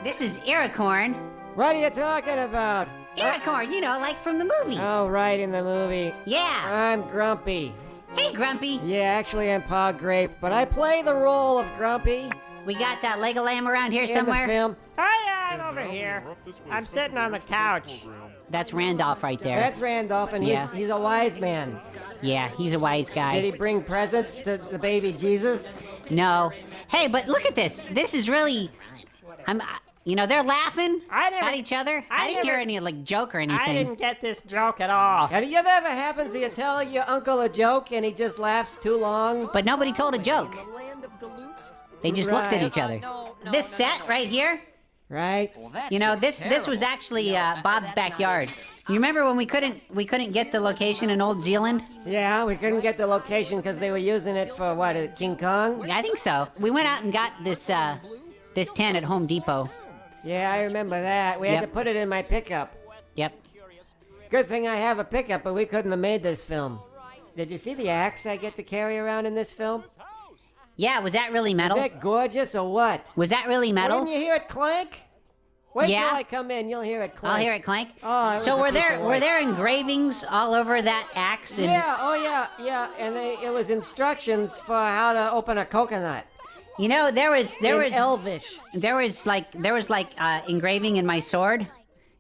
This is Ericorn. What are you talking about? Ericorn, you know, like from the movie. Oh, right, in the movie. Yeah. I'm Grumpy. Hey, Grumpy. Yeah, actually I'm Pa Grape, but I play the role of Grumpy We got that Legolam around here somewhere? in the film. Hi, I'm over here. I'm sitting on the couch. That's Randolph right there. That's Randolph, and Yeah. he's a wise man. Yeah, he's a wise guy. Did he bring presents to the baby Jesus? No. Hey, but look at this. This is really... you know, they're laughing at each other. I didn't hear any, like, joke or anything. I didn't get this joke at all. Have you ever happens to you tell your uncle a joke and he just laughs too long? But nobody told a joke. They just looked at Right. each other. This set right here, Right? you know, this was actually Bob's backyard. You remember when we couldn't get the location in Old Zealand? Yeah, we couldn't get the location because they were using it for, what, King Kong? I think so. We went out and got this tent at Home Depot. Yeah, I remember that. We had to Yep. put it in my pickup. Yep. Good thing I have a pickup, but we couldn't have made this film. Did you see the axe I get to carry around in this film? Yeah, was that really Is metal? that gorgeous or what? Was that really metal? Didn't you hear it clank? Wait Yeah. till I come in, you'll hear it clank. I'll hear it clank. Oh, it was so a were piece there of were wood. there engravings all over that axe? And Yeah, oh yeah, and it was instructions for how to open a coconut. you know there was in Elvish. there was like engraving in my sword.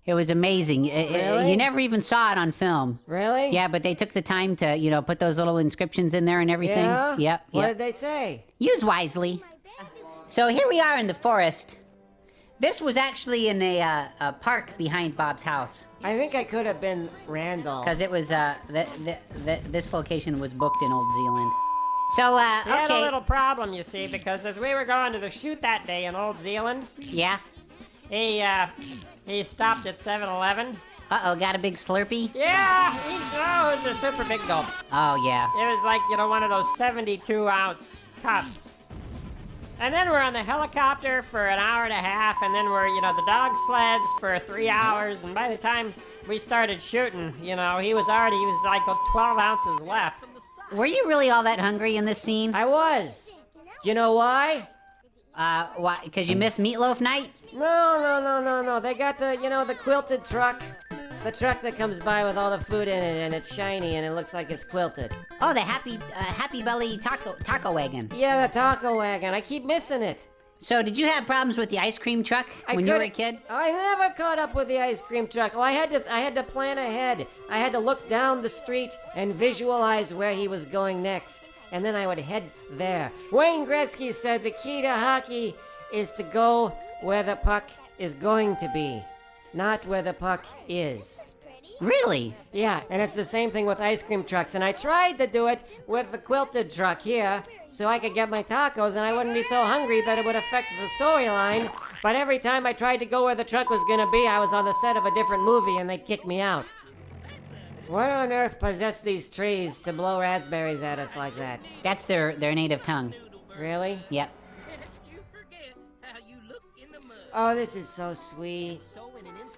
It was amazing. Really? You never even saw it on film. Really? Yeah, but they took the time to put those little inscriptions in there and everything. Yeah? Yep. What Yep. did they say? Use wisely. So here we are in the forest. This was actually in a park behind Bob's house I think I could have been Randall. because it was this location was booked in Old Zealand. So We had a okay, little problem, you see, because as we were going to the shoot that day in Old Zealand, yeah. he stopped at 7-Eleven. Uh-oh, got a big Slurpee? Yeah, it was a super big gulp. Oh yeah. It was like, one of those 72-ounce cups. And then we're on the helicopter for an hour and a half, and then we're, the dog sleds for 3 hours, and by the time we started shooting, he was like 12 ounces left. Were you really all that hungry in this scene? I was. Do you know why? Why? Because you missed Meatloaf Night? No. They got the quilted truck. The truck that comes by with all the food in it, and it's shiny, and it looks like it's quilted. Oh, the Happy Belly taco wagon. Yeah, the taco wagon. I keep missing it. So did you have problems with the ice cream truck when you were a kid? I never caught up with the ice cream truck. Oh, I had to plan ahead. I had to look down the street and visualize where he was going next, and then I would head there. Wayne Gretzky said the key to hockey is to go where the puck is going to be, not where the puck is. Really? Yeah, and it's the same thing with ice cream trucks, and I tried to do it with the quilted truck here, so I could get my tacos and I wouldn't be so hungry that it would affect the storyline, but every time I tried to go where the truck was gonna be, I was on the set of a different movie and they'd kick me out. What on earth possessed these trees to blow raspberries at us like that? That's their native tongue. Really? Yep. Oh, this is so sweet.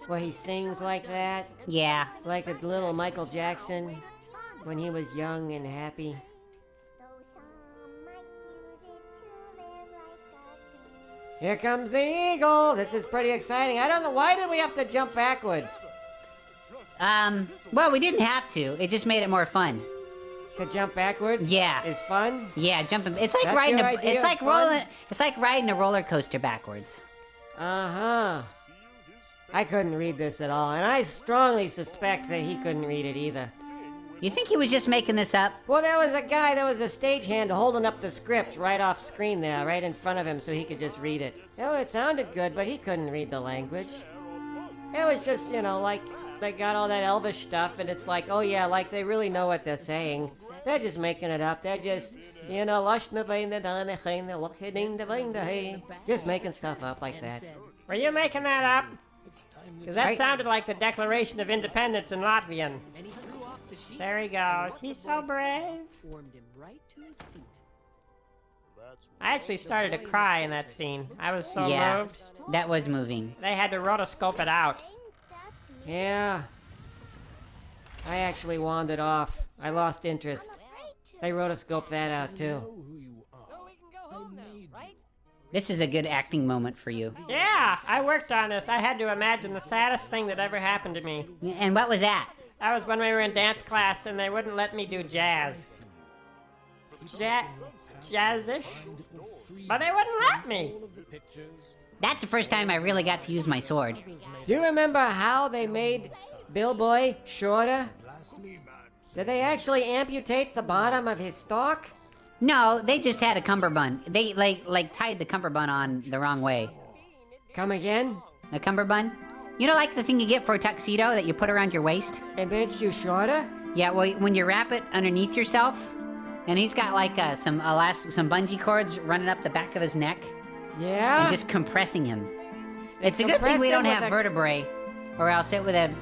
Where he sings like that, Yeah. like a little Michael Jackson when he was young and happy. Here comes the eagle. This is pretty exciting. I don't know, why did we have to jump backwards? Well, we didn't have to. It just made it more fun. To jump backwards? Yeah. Is fun? Yeah, jumping. It's like That's riding your a. idea It's of like fun? rolling. It's like riding a roller coaster backwards. Uh-huh. I couldn't read this at all, and I strongly suspect that he couldn't read it either. You think he was just making this up? Well, there was a stagehand holding up the script right off screen there, right in front of him, so he could just read it. Oh, it sounded good, but he couldn't read the language. It was just, like, they got all that Elvish stuff, and it's like, oh yeah, like they really know what they're saying. They're just making it up. They're just, just making stuff up like that. Were you making that up? Because that Right. sounded like the Declaration of Independence in Latvian. There he goes. He's so brave. I actually started to cry in that scene. I was so Yeah, moved. that was moving. They had to rotoscope it out. Yeah. I actually wandered off. I lost interest. They rotoscoped that out too. This is a good acting moment for you. Yeah, I worked on this. I had to imagine the saddest thing that ever happened to me. And what was that? That was when we were in dance class and they wouldn't let me do jazz. Jazzish? But they wouldn't let me. That's the first time I really got to use my sword. Do you remember how they made Bill Boy shorter? Did they actually amputate the bottom of his stalk? No, they just had a cummerbund. They like tied the cummerbund on the wrong way. Come again? A cummerbund? You know, like the thing you get for a tuxedo that you put around your waist? It makes you shorter? Yeah, well, when you wrap it underneath yourself, and he's got like some bungee cords running up the back of his neck, Yeah? and just compressing him. It's a good thing we don't have vertebrae, or else it would have,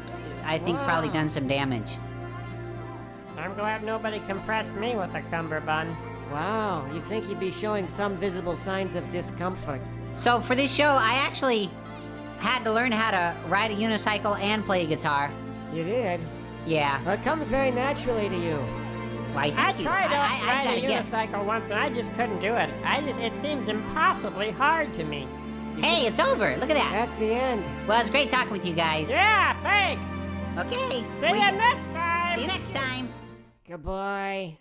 I think, probably done some damage. I'm glad nobody compressed me with a cummerbund. Wow, you'd think he'd be showing some visible signs of discomfort. So for this show, I actually had to learn how to ride a unicycle and play guitar. You did? Yeah. Well, it comes very naturally to you. Why, I thank you. tried to I ride gotta a get. unicycle once and I just couldn't do it. It seems impossibly hard to me. Hey, it's over. Look at that. That's the end. Well, it's great talking with you guys. Yeah, thanks. Okay. See you next time. See you next time. Goodbye.